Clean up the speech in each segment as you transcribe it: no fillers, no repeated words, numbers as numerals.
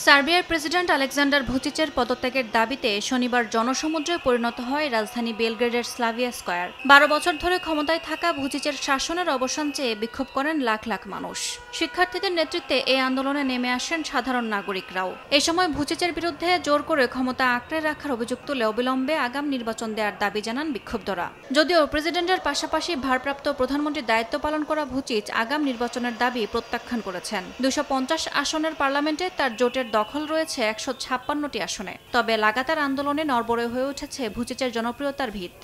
সার্বিয়ার president Alexander ভুচিচের পদত্যাগের দাবিতে শনিবার জনসমুদ্রে পরিণত হয় রাজধানী বেলগ্রেডের স্লাভিয়া স্কয়ার। ১২ বছর ধরে ক্ষমতায় থাকা ভুচিচের শাসনের অবসান চেয়ে বিক্ষোভ করেন লাখ লাখ মানুষ। শিক্ষার্থীদের নেতৃত্বে এই আন্দোলনে নেমে আসেন সাধারণ নাগরিকরাও। এ সময় ভুচিচের বিরুদ্ধে জোর করে ক্ষমতা আঁকড়ে রাখার অভিযোগ তুলে অবিলম্বে আগাম নির্বাচন দেওয়ার দাবি জানান বিক্ষুব্ধরা। যদিও প্রেসিডেন্টের পাশাপাশি ভারপ্রাপ্ত প্রধানমন্ত্রীর দায়িত্ব পালন করা ভুচিচ আগাম নির্বাচনের দাবি প্রত্যাখ্যান করেছেন। ২৫০ আসনের পার্লামেন্টে তার জোটের দখল রয়েছে ১৫৬টি আসনে। তবে লাগাতার আন্দোলনে নড়বড়ে হয়ে উঠেছে ভুচিচের জনপ্রিয়তার ভিত।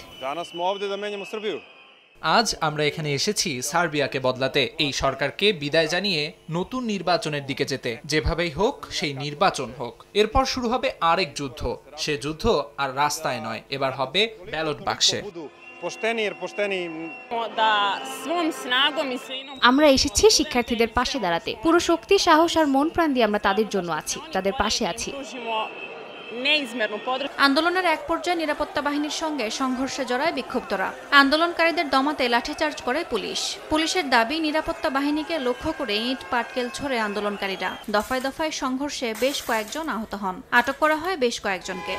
আজ আমরা এখানে এসেছি সার্বিয়াকে বদলাতে, এই সরকারকে বিদায় জানিয়ে নতুন নির্বাচনের দিকে যেতে। যেভাবেই হোক সেই নির্বাচন হোক। এরপর শুরু হবে আরেক যুদ্ধ। সে যুদ্ধ আর রাস্তায় নয়, এবার হবে ব্যালট বাক্সে। আমরা এসেছি শিক্ষার্থীদের পাশে দাঁড়াতে। পুরো শক্তি, সাহস আর মন প্রাণ দিয়ে আমরা তাদের জন্য আছি, তাদের পাশে আছি। আন্দোলনের এক পর্যায়ে নিরাপত্তা বাহিনীর সঙ্গে সংঘর্ষে জড়ায় বিক্ষুব্ধরা। আন্দোলনকারীদের দমাতে লাঠিচার্জ করে পুলিশ। পুলিশের দাবি, নিরাপত্তা বাহিনীকে লক্ষ্য করে ইট পাটকেল ছোড়ে আন্দোলনকারীরা। দফায় দফায় সংঘর্ষে বেশ কয়েকজন আহত হন। আটক করা হয় বেশ কয়েকজনকে।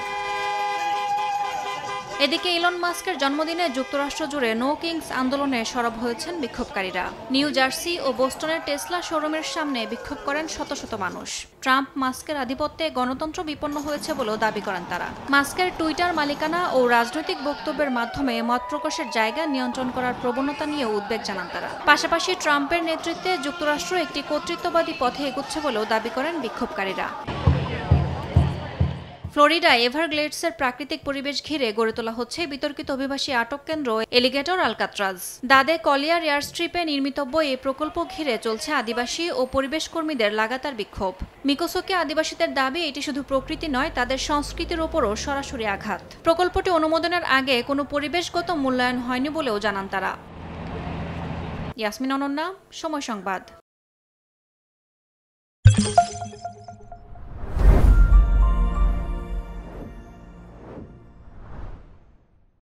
এদিকে ইলন মাস্কের জন্মদিনে যুক্তরাষ্ট্র জুড়ে নো কিংস আন্দোলনে সরব হয়েছেন বিক্ষোভকারীরা। নিউ জার্সি ও বোস্টনের টেসলা শোরুমের সামনে বিক্ষোভ করেন শত শত মানুষ। ট্রাম্প মাস্কের আধিপত্যে গণতন্ত্র বিপন্ন হয়েছে বলেও দাবি করেন তারা। মাস্কের টুইটার মালিকানা ও রাজনৈতিক বক্তব্যের মাধ্যমে মত প্রকাশের জায়গা নিয়ন্ত্রণ করার প্রবণতা নিয়েও উদ্বেগ জানান তারা। পাশাপাশি ট্রাম্পের নেতৃত্বে যুক্তরাষ্ট্র একটি কর্তৃত্ববাদী পথে এগুচ্ছে বলেও দাবি করেন বিক্ষোভকারীরা। ফ্লোরিডায় এভারগ্লেডসের প্রাকৃতিক পরিবেশ ঘিরে গড়ে তোলা হচ্ছে বিতর্কিত অভিবাসী আটক কেন্দ্র এলিগেটর আলকাত্রাজ। দাদে কলিয়ার এয়ারস্ট্রিপে নির্মিতব্য এই প্রকল্প ঘিরে চলছে আদিবাসী ও পরিবেশ কর্মীদের লাগাতার বিক্ষোভ। মিকোসোকে আদিবাসীদের দাবি, এটি শুধু প্রকৃতি নয়, তাদের সংস্কৃতির ওপরও সরাসরি আঘাত। প্রকল্পটি অনুমোদনের আগে কোনো পরিবেশগত মূল্যায়ন হয়নি বলেও জানান তারা। ইয়াসমিন অনন্যা, সময় সংবাদ।